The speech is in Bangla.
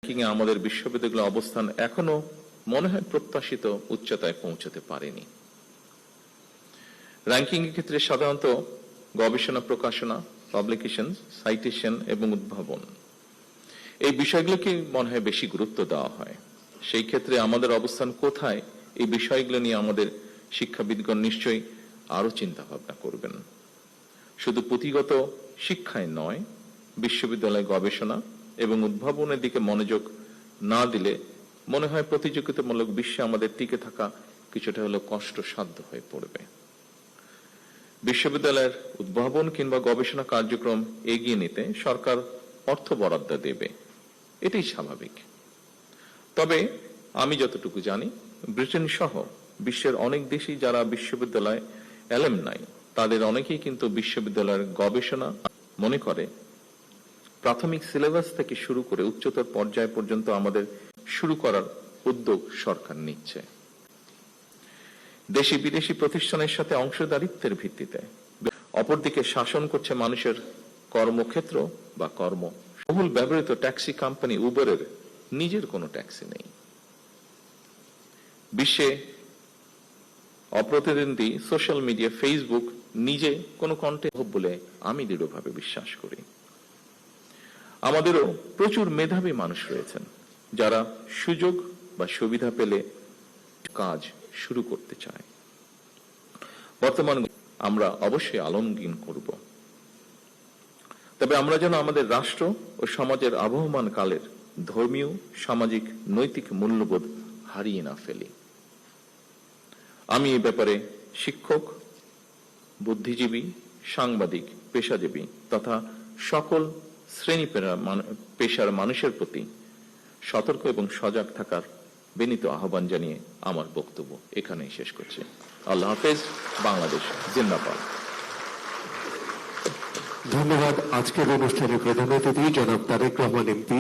র্যাঙ্কিংয়ে আমাদের বিশ্ববিদ্যালয়ের অবস্থান এখনো মনে হয় প্রত্যাশিত উচ্চতায় পৌঁছতে পারেনি। র্যাঙ্কিং এর ক্ষেত্রে সাধারণত গবেষণা, প্রকাশনা, পাবলিকেশন, সাইটেশন এবং উদ্ভাবন এই বিষয়গুলোকে মনে হয় বেশি গুরুত্ব দেওয়া হয়। সেই ক্ষেত্রে আমাদের অবস্থান কোথায়, এই বিষয়গুলো নিয়ে আমাদের শিক্ষাবিদগণ নিশ্চয়ই আরো চিন্তা ভাবনা করবেন। শুধু পুঁথিগত শিক্ষায় নয়, বিশ্ববিদ্যালয় গবেষণা এবং উদ্ভাবনের দিকে মনোযোগ না দিলে মনে হয় প্রতিযোগিতামূলক বিশ্বে আমাদের টিকে থাকা কিছুটা হলেও কষ্টসাধ্য হয়ে পড়বে। বিশ্ববিদ্যালয়ের উদ্ভাবন কিংবা গবেষণা কার্যক্রম এগিয়ে নিতে সরকার অর্থ বরাদ্দ দেবে, এটাই স্বাভাবিক। তবে আমি যতটুকু জানি, ব্রিটেন সহ বিশ্বের অনেক দেশই যারা বিশ্ববিদ্যালয় অ্যালামনাই, তাদের অনেকেই কিন্তু বিশ্ববিদ্যালয়ের গবেষণা মনে করে প্রাথমিক সিলেবাস থেকে শুরু করে উচ্চতর পর্যায় পর্যন্ত আমাদের শুরু করার উদ্যোগ সরকার নিচ্ছে। দেশি বিদেশি প্রতিষ্ঠানের সাথে অংশীদারিত্বের ভিত্তিতে। অপরদিকে শাসন করছে মানুষের কর্মক্ষেত্র বা কর্ম। বহুল ব্যবহৃত ট্যাক্সি কোম্পানি উবারের নিজের কোনো ট্যাক্সি নেই। বিশ্বে অপ্রতিদ্বন্দ্বী সোশ্যাল মিডিয়া ফেসবুক নিজে কোনো কন্টেন্ট বলে আমি দৃঢ়ভাবে বিশ্বাস করি। আমাদেরও প্রচুর মেধাবী মানুষ রয়েছেন যারা সুযোগ বা সুবিধা পেলে কাজ শুরু করতে চায়। বর্তমান আমরা অবশ্যই আলমগীন করব, তবে আমরা যেন আমাদের রাষ্ট্র ও সমাজের আবহমান কালের ধর্মীয়, সামাজিক, নৈতিক মূল্যবোধ হারিয়ে না ফেলি। আমি এ ব্যাপারে শিক্ষক, বুদ্ধিজীবী, সাংবাদিক, পেশাজীবী তথা সকল শ্রেণী পেশার মানুষের প্রতি সতর্ক এবং সজাগ থাকার বিনীত আহ্বান জানিয়ে আমার বক্তব্য এখানেই শেষ করছি। আল্লাহ হাফেজ। বাংলাদেশ জিন্দাবাদ। ধন্যবাদ। আজকের অনুষ্ঠানে প্রধান অতিথি জনাব তারেক রহমান এমপি।